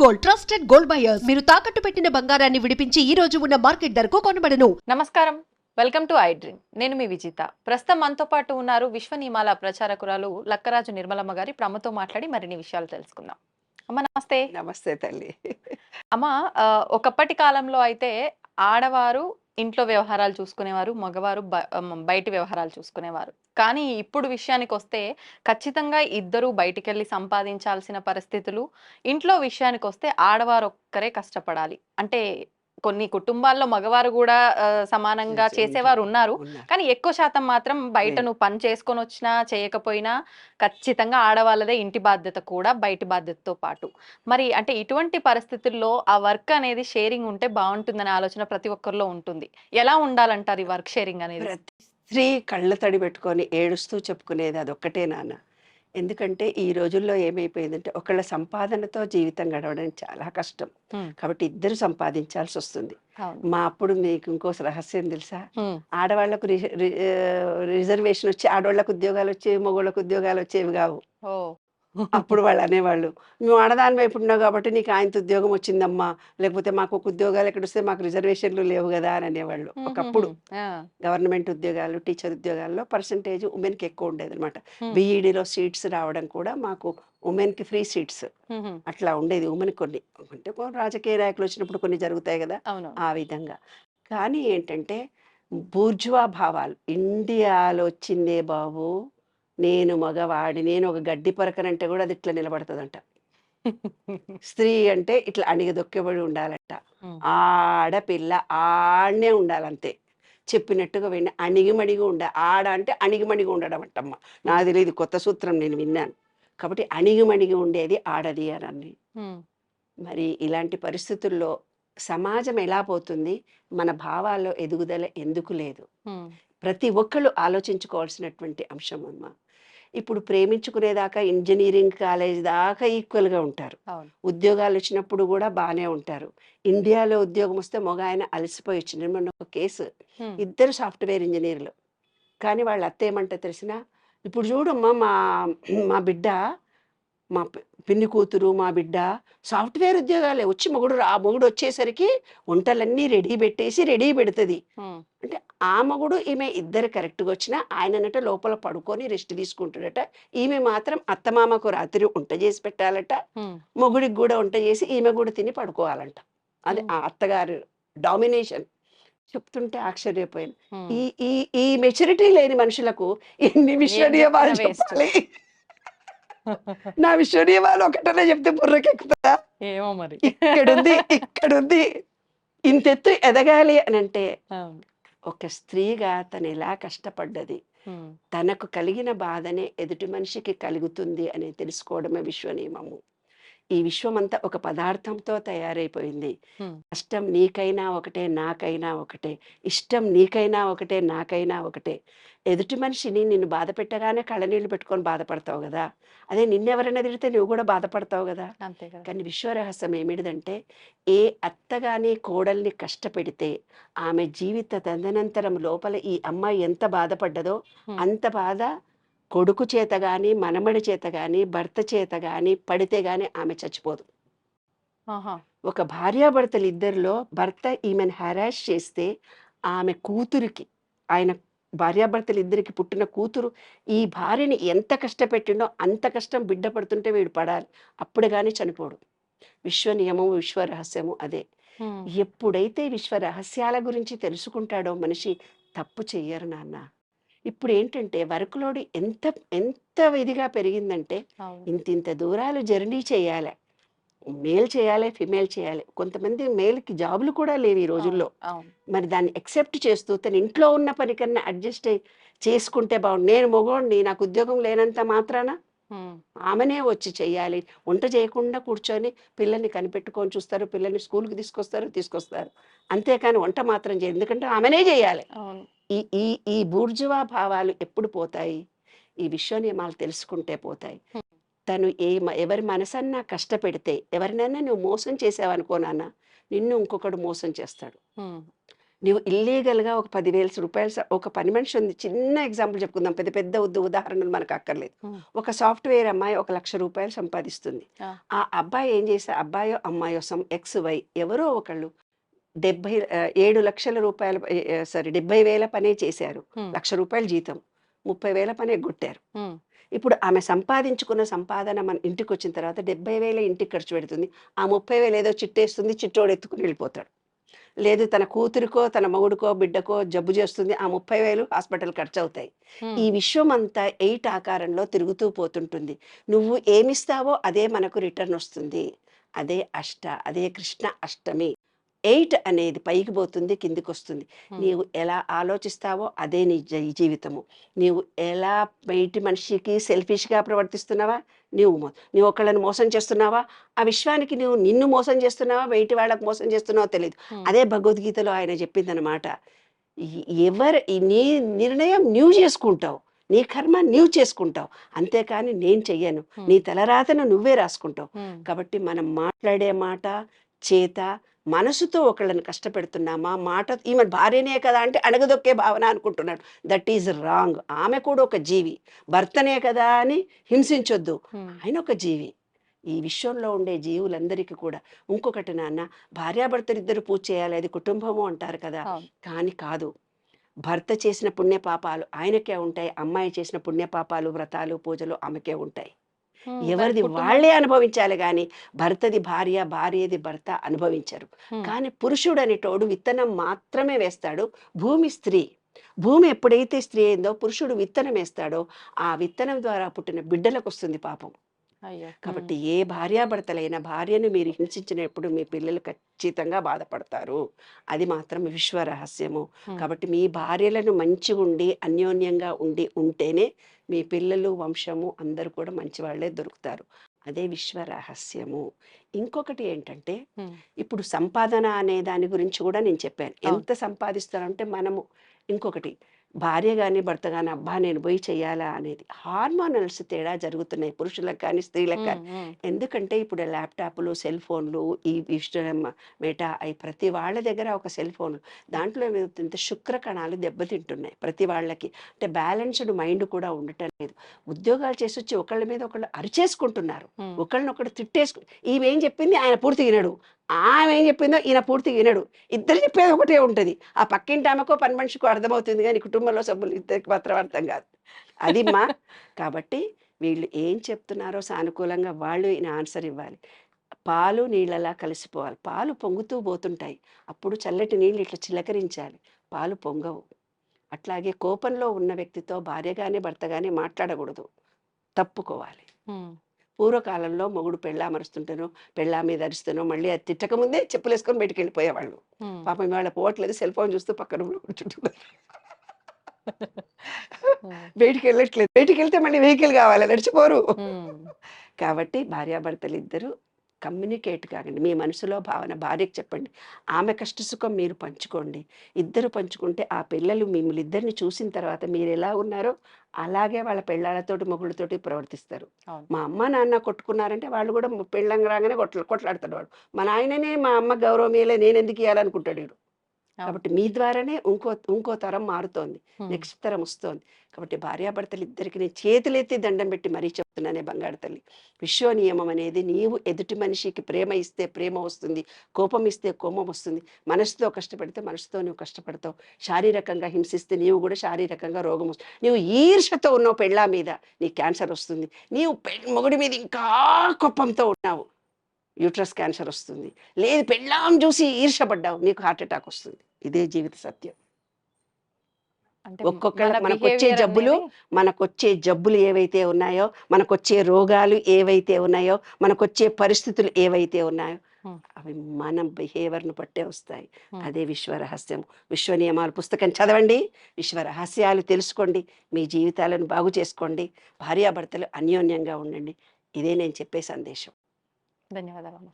Gold trusted gold buyers మీరు తాకట్టు పెట్టిన బంగారాన్ని విడిపించి ఈ రోజు ఉన్న మార్కెట్ ధరకు కొనబడను. నమస్కారం, వెల్కమ్ టు ఐ డ్రీమ్. నేను మీ విజిత. ప్రస్తుతం మనతో పాటు ఉన్నారు విశ్వ నియమాల ప్రచారకురాలు లక్కరాజు నిర్మలమ్మ గారి. ప్రమ్మతో మాట్లాడి మరిన్ని విషయాలు తెలుసుకుందాం. అమ్మ నమస్తే. నమస్తే తల్లి. అమ్మ, ఒకప్పటి కాలంలో అయితే ఆడవారు ఇంట్లో వ్యవహారాలు చూసుకునేవారు, మగవారు బయటి వ్యవహారాలు చూసుకునేవారు. కానీ ఇప్పుడు విషయానికి వస్తే ఖచ్చితంగా ఇద్దరు బయటికెళ్ళి సంపాదించాల్సిన పరిస్థితులు, ఇంట్లో విషయానికి వస్తే ఆడవారు ఒక్కరే కష్టపడాలి. అంటే కొన్ని కుటుంబాల్లో మగవారు కూడా సమానంగా చేసేవారు ఉన్నారు. కానీ ఎక్కువ శాతం మాత్రం బయట నువ్వు పని చేసుకొని వచ్చినా చేయకపోయినా ఖచ్చితంగా ఆడవాళ్ళదే ఇంటి బాధ్యత కూడా బయటి బాధ్యతతో పాటు. మరి అంటే ఇటువంటి పరిస్థితుల్లో ఆ వర్క్ అనేది షేరింగ్ ఉంటే బాగుంటుందనే ఆలోచన ప్రతి ఒక్కరిలో ఉంటుంది. ఎలా ఉండాలంటారు ఈ వర్క్ షేరింగ్ అనేది? ప్రతి స్త్రీ కళ్ళ తడి పెట్టుకొని ఏడుస్తూ చెప్పుకునేది అదొక్కటే నాన్న. ఎందుకంటే ఈ రోజుల్లో ఏమైపోయిందంటే ఒకళ్ళ సంపాదనతో జీవితం గడవడం చాలా కష్టం. కాబట్టి ఇద్దరు సంపాదించాల్సి వస్తుంది. మా అప్పుడు మీకు ఇంకో రహస్యం తెలుసా? ఆడవాళ్లకు రిజర్వేషన్ వచ్చి ఆడవాళ్ళకు ఉద్యోగాలు వచ్చేవి, మగవాళ్ళకు ఉద్యోగాలు వచ్చేవి కావు. అప్పుడు వాళ్ళు అనేవాళ్ళు, నువ్వు ఆడదాని వైపు ఉన్నావు కాబట్టి నీకు ఆయనతో ఉద్యోగం వచ్చిందమ్మా, లేకపోతే మాకు ఒక ఉద్యోగాలు ఎక్కడ వస్తే మాకు రిజర్వేషన్లు లేవు కదా అని అనేవాళ్ళు. ఒకప్పుడు గవర్నమెంట్ ఉద్యోగాలు, టీచర్ ఉద్యోగాల్లో పర్సంటేజ్ ఉమెన్కి ఎక్కువ ఉండేది అనమాట. బీఈడీలో సీట్స్ రావడం కూడా మాకు ఉమెన్కి ఫ్రీ సీట్స్ అట్లా ఉండేది. ఉమెన్ కొన్ని అంటే రాజకీయ నాయకులు వచ్చినప్పుడు కొన్ని జరుగుతాయి కదా, ఆ విధంగా. కానీ ఏంటంటే బూర్జువా భావాలు ఇండియాలో వచ్చిందే బాబు. నేను మగవాడి, నేను ఒక గడ్డి పరకనంటే కూడా అది ఇట్లా నిలబడుతుందంట. స్త్రీ అంటే ఇట్లా అణిగదొక్కబడి ఉండాలంట. ఆడపిల్ల ఆడనే ఉండాలంతే, చెప్పినట్టుగా విన్న అణిగిమణిగి ఆడ అంటే అణిగిమణిగి ఉండడం అంటమ్మ. నాకు తెలియదు, కొత్త సూత్రం నేను విన్నాను. కాబట్టి అణిగిమణిగి ఉండేది ఆడది అని. మరి ఇలాంటి పరిస్థితుల్లో సమాజం ఎలా పోతుంది? మన భావాల్లో ఎదుగుదల ఎందుకు లేదు? ప్రతి ఒక్కళ్ళు ఆలోచించుకోవాల్సినటువంటి అంశం అమ్మ. ఇప్పుడు ప్రేమించుకునేదాకా ఇంజనీరింగ్ కాలేజ్ దాకా ఈక్వల్గా ఉంటారు. ఉద్యోగాలు వచ్చినప్పుడు కూడా బాగానే ఉంటారు. ఇండియాలో ఉద్యోగం వస్తే మగ ఆయన అలసిపోయి వచ్చింది. మొన్న ఒక కేసు, ఇద్దరు సాఫ్ట్వేర్ ఇంజనీర్లు. కానీ వాళ్ళ అత్త ఏమంటే తెలిసిన, ఇప్పుడు చూడమ్మా మా బిడ్డ, మా పిన్ని కూతురు, మా బిడ్డ సాఫ్ట్వేర్ ఉద్యోగాలే వచ్చి మొగుడు వచ్చేసరికి వంటలన్నీ రెడీ పెట్టేసి రెడీ పెడుతుంది అంటే ఆ మొగుడు ఈమె ఇద్దరు కరెక్ట్గా వచ్చినా ఆయన అన్నట్టు లోపల పడుకొని రెస్ట్ తీసుకుంటాడట. ఈమె మాత్రం అత్తమామకు రాత్రి వంట చేసి పెట్టాలట, మొగుడికి కూడా వంట చేసి ఈమె కూడా తిని పడుకోవాలంట. అది ఆ అత్తగారు డామినేషన్. చెప్తుంటే ఆశ్చర్యపోయింది. ఈ ఈ ఈ మెచ్యూరిటీ లేని మనుషులకు ఎన్ని విశ్వనీయమాలు చెప్పాలి? నా విశ్వనీయమాలు ఒకటనే చెప్తే బుర్రకెక్కుతుందా? ఏమో మరి. ఇక్కడుంది ఇంతెత్తు ఎదగాలి అని అంటే ఒక స్త్రీగా తను ఎలా కష్టపడ్డది, తనకు కలిగిన బాధనే ఎదుటి మనిషికి కలుగుతుంది అని తెలుసుకోవడమే విశ్వనియమము. ఈ విశ్వమంతా ఒక పదార్థంతో తయారైపోయింది. కష్టం నీకైనా ఒకటే, నాకైనా ఒకటే. ఇష్టం నీకైనా ఒకటే, నాకైనా ఒకటే. ఎదుటి మనిషిని నిన్ను బాధ పెట్టగానే కళ్ళనీళ్ళు పెట్టుకొని బాధపడతావు కదా, అదే నిన్నెవరైనా తిడితే నువ్వు కూడా బాధపడతావు కదా. కానీ విశ్వరహస్యం ఏమిటిదంటే, ఏ అత్త కానీ కోడల్ని కష్టపెడితే ఆమె జీవిత తదనంతరం లోపల ఈ అమ్మాయి ఎంత బాధపడ్డదో అంత బాధ కొడుకు చేత గాని, మనమడి చేత గాని, భర్త చేత గాని పడితే గాని ఆమె చచ్చిపోదు. ఒక భార్యాభర్తలు ఇద్దరిలో భర్త ఈమెను హెరాస్ చేస్తే ఆమె కూతురికి, ఆయన భార్యాభర్తలు ఇద్దరికి పుట్టిన కూతురు ఈ భార్యని ఎంత కష్టపెట్టిండో అంత కష్టం బిడ్డ పడుతుంటే వీడు పడాలి, అప్పుడు కానీ చనిపోడు. విశ్వ నియమము, విశ్వ రహస్యము అదే. ఎప్పుడైతే విశ్వ రహస్యాల గురించి తెలుసుకుంటాడో మనిషి తప్పు చెయ్యరు నాన్న. ఇప్పుడు ఏంటంటే వర్క్ లోడ్ ఎంత ఎంత ఇదిగా పెరిగిందంటే ఇంత దూరాలు జర్నీ చేయాలి, మేల్ చేయాలి, ఫిమేల్ చేయాలి. కొంతమంది మేల్కి జాబులు కూడా లేవు ఈ రోజుల్లో. మరి దాన్ని ఎక్సెప్ట్ చేస్తూ తన ఇంట్లో ఉన్న పని కన్నా అడ్జస్ట్ చేసుకుంటే బాగుంది. నేను మగోడిని, నాకు ఉద్యోగం లేనంత మాత్రాన ఆమెనే వచ్చి చెయ్యాలి, వంట చేయకుండా కూర్చొని పిల్లల్ని కనిపెట్టుకొని చూస్తారు, పిల్లల్ని స్కూల్కి తీసుకొస్తారు, అంతేకాని వంట మాత్రం చేయదు, ఎందుకంటే ఆమెనే చేయాలి. ఈ ఈ ఈ బూర్జువా భావాలు ఎప్పుడు పోతాయి? ఈ విశ్వ నియమాలు తెలుసుకుంటే పోతాయి. తను ఎవరి మనసన్నా కష్టపెడితే, ఎవరినైనా నువ్వు మోసం చేసావనుకో నాన్న, నిన్ను ఇంకొకడు మోసం చేస్తాడు. నువ్వు ఇల్లీగల్గా ఒక 10,000 రూపాయలు ఒక పని మనిషి ఉంది, చిన్న ఎగ్జాంపుల్ చెప్పుకుందాం, పెద్ద పెద్ద ఉదాహరణలు మనకు అక్కర్లేదు. ఒక సాఫ్ట్వేర్ అమ్మాయి 1,00,000 రూపాయలు సంపాదిస్తుంది. ఆ. ఆ అబ్బాయి ఏం చేస్తే, అబ్బాయో అమ్మాయో XY ఎవరో ఒకళ్ళు 7 లక్షల రూపాయల 70,000 పనే చేశారు, Hmm. 1,00,000 రూపాయలు జీతం, 30,000 పని ఎగ్గొట్టారు. Hmm. ఇప్పుడు ఆమె సంపాదించుకున్న సంపాదన మన ఇంటికి వచ్చిన తర్వాత 70,000 ఇంటికి ఖర్చు పెడుతుంది, ఆ 30,000 ఏదో చిట్టేస్తుంది, చిట్టోడు ఎత్తుకుని వెళ్ళిపోతాడు. లేదు తన కూతురికో తన మొగుడికో బిడ్డకో జబ్బు చేస్తుంది, ఆ 30,000 హాస్పిటల్ ఖర్చు అవుతాయి. ఈ విశ్వం అంతా 8 ఆకారంలో తిరుగుతూ పోతుంటుంది. నువ్వు ఏమిస్తావో అదే మనకు రిటర్న్ వస్తుంది. అదే కృష్ణ అష్టమి. 8 అనేది పైకి పోతుంది, కిందికి వస్తుంది. నీవు ఎలా ఆలోచిస్తావో అదే నీ జీవితము. నీవు ఎలా బయటి మనిషికి సెల్ఫిష్గా ప్రవర్తిస్తున్నావా, నీవు ఒకళ్ళని మోసం చేస్తున్నావా, ఆ విశ్వానికి నువ్వు నిన్ను మోసం చేస్తున్నావా, బయటి వాళ్ళకు మోసం చేస్తున్నావో తెలియదు. అదే భగవద్గీతలో ఆయన చెప్పిందనమాట. నీ నిర్ణయం నీవు చేసుకుంటావు, నీ కర్మ నీవు చేసుకుంటావు, అంతేకాని నేను చెయ్యను. నీ తలరాతను నువ్వే రాసుకుంటావు. కాబట్టి మనం మాట్లాడే మాట చేత మనసుతో ఒకళ్ళని కష్టపెడుతున్నామా, మాట ఈమె భార్యనే కదా అంటే అణగదొక్కే భావన అనుకుంటున్నాడు. That is wrong. ఆమె కూడా ఒక జీవి. భర్తనే కదా అని హింసించొద్దు, ఆయన ఒక జీవి. ఈ విశ్వంలో ఉండే జీవులందరికీ కూడా ఇంకొకటి నాన్న, భార్యాభర్తలు ఇద్దరు పూజ చేయాలి, అది కుటుంబము అంటారు కదా, కానీ కాదు. భర్త చేసిన పుణ్యపాపాలు ఆయనకే ఉంటాయి, అమ్మాయి చేసిన పుణ్యపాపాలు వ్రతాలు పూజలు ఆమెకే ఉంటాయి. ఎవరిది వాళ్ళే అనుభవించాలి, కానీ భర్తది భార్య, భార్యది భర్త అనుభవించరు. కానీ పురుషుడు అనేటోడు విత్తనం మాత్రమే వేస్తాడు, భూమి స్త్రీ. భూమి ఎప్పుడైతే స్త్రీ అయిందో పురుషుడు విత్తనం వేస్తాడో ఆ విత్తనం ద్వారా పుట్టిన బిడ్డలకు వస్తుంది పాపం. కాబట్టి ఏ భార్యాభర్తలైనా భార్యను మీరు హింసించినప్పుడు మీ పిల్లలు ఖచ్చితంగా బాధపడతారు. అది మాత్రం విశ్వ రహస్యము. కాబట్టి మీ భార్యలను మంచిగా ఉండి అన్యోన్యంగా ఉంటేనే మీ పిల్లలు వంశము అందరూ కూడా మంచి వాళ్ళే దొరుకుతారు. అదే విశ్వ రహస్యము. ఇంకొకటి ఏంటంటే, ఇప్పుడు సంపాదన అనే దాని గురించి కూడా నేను చెప్పాను. ఎంత సంపాదిస్తారంటే మనము, ఇంకొకటి భార్య కానీ భర్త కానీ అబ్బా నేను పోయి చెయ్యాలా అనేది హార్మోనల్స్ తేడా జరుగుతున్నాయి పురుషులకు కానీ స్త్రీలకు కానీ. ఎందుకంటే ఇప్పుడు ల్యాప్టాప్లు, సెల్ ఫోన్లు, ఈ మెటా అవి ప్రతి వాళ్ళ దగ్గర ఒక సెల్ ఫోన్లు, దాంట్లో ఏమవుతుంటే శుక్ర కణాలు దెబ్బతింటున్నాయి ప్రతి వాళ్ళకి. అంటే బ్యాలెన్స్డ్ మైండ్ కూడా ఉండటం లేదు. ఉద్యోగాలు చేసి వచ్చి ఒకళ్ళ మీద ఒకళ్ళు అరిచేసుకుంటున్నారు, ఒకళ్ళనొకడు తిట్టేసుకు. ఈమెం చెప్పింది ఆయన పూర్తి వినడు, ఆమె ఏం చెప్పిందో ఈయన పూర్తి వినడు, ఇద్దరు చెప్పేది ఒకటే ఉంటుంది. ఆ పక్కింటి ఆమెకో పని మనిషికో అర్థమవుతుంది, కానీ కుటుంబంలో సభ్యులు ఇద్దరికి మాత్రం అర్థం కాదు. అది మా కాబట్టి వీళ్ళు ఏం చెప్తున్నారో సానుకూలంగా వాళ్ళు ఈయన ఆన్సర్ ఇవ్వాలి. పాలు నీళ్ళలా కలిసిపోవాలి. పాలు పొంగుతూ పోతుంటాయి, అప్పుడు చల్లటి నీళ్ళు ఇట్లా చిలకరించాలి, పాలు పొంగవు. అట్లాగే కోపంలో ఉన్న వ్యక్తితో భార్య కానీ భర్త కానీ మాట్లాడకూడదు, తప్పుకోవాలి. పూర్వకాలంలో మొగుడు పెళ్ళామరుస్తుంటేనో పెళ్ళా మీద అరుస్తానో మళ్ళీ అది తిట్టక ముందే చెప్పులు వేసుకొని బయటికి వెళ్ళిపోయేవాళ్ళు. పాపం ఇవాళ పోవట్లేదు, సెల్ ఫోన్ చూస్తూ పక్క రూమ్లో కూర్చుంటున్నారు. బయటికి వెళ్ళట్లేదు, బయటికి వెళ్తే మళ్ళీ వెహికల్ కావాలి, నడిచిపోరు. కాబట్టి భార్యాభర్తలు ఇద్దరు కమ్యూనికేట్ కాకండి, మీ మనసులో భావన భార్యకి చెప్పండి, ఆమె కష్టసుఖం మీరు పంచుకోండి. ఇద్దరు పంచుకుంటే ఆ పిల్లలు మిమ్మల్ని ఇద్దరిని చూసిన తర్వాత మీరు ఎలా ఉన్నారో అలాగే వాళ్ళ పెళ్ళాలతోటి మొగుళ్ళతోటి ప్రవర్తిస్తారు. మా అమ్మ నాన్న కొట్టుకున్నారంటే వాళ్ళు కూడా పెళ్ళంగా రాగానే కొట్లాడతాడు వాడు. మా నాయననే మా అమ్మ గౌరవం ఇయ్యలే, నేను ఎందుకు ఇవ్వాలనుకుంటాడు వీడు. కాబట్టి మీ ద్వారానే ఇంకో తరం మారుతోంది, నెక్స్ట్ తరం వస్తోంది. కాబట్టి భార్యాభర్తలు ఇద్దరికి నేను చేతులెత్తి దండం పెట్టి మరీ చెప్తున్నానే బంగారు తల్లి, విశ్వ నియమం అనేది నీవు ఎదుటి మనిషికి ప్రేమ ఇస్తే ప్రేమ వస్తుంది, కోపం ఇస్తే కోపం వస్తుంది. మనసుతో కష్టపడితే మనసుతో నువ్వు కష్టపడతావు, శారీరకంగా హింసిస్తే నీవు కూడా శారీరకంగా రోగం వస్తుంది. నీవు ఈర్షతో ఉన్నావు పెళ్ళా మీద, నీకు క్యాన్సర్ వస్తుంది. నీవు మొగుడి మీద ఇంకా కోపంతో ఉన్నావు, యూట్రస్ క్యాన్సర్ వస్తుంది. లేదు పెళ్ళాం చూసి ఈర్షపడ్డావు, నీకు హార్ట్ అటాక్ వస్తుంది. ఇదే జీవిత సత్యం. ఒక్కొక్కళ్ళకి మనకొచ్చే జబ్బులు ఏవైతే ఉన్నాయో, మనకొచ్చే రోగాలు ఏవైతే ఉన్నాయో, మనకొచ్చే పరిస్థితులు ఏవైతే ఉన్నాయో అవి మన బిహేవియర్ను పట్టే వస్తాయి. అదే విశ్వ రహస్యం. విశ్వ నియమాలు పుస్తకం చదవండి, విశ్వ రహస్యాలు తెలుసుకోండి, మీ జీవితాలను బాగు చేసుకోండి, భార్యాభర్తలు అన్యోన్యంగా ఉండండి. ఇదే నేను చెప్పే సందేశం. ధన్యవాదాలు.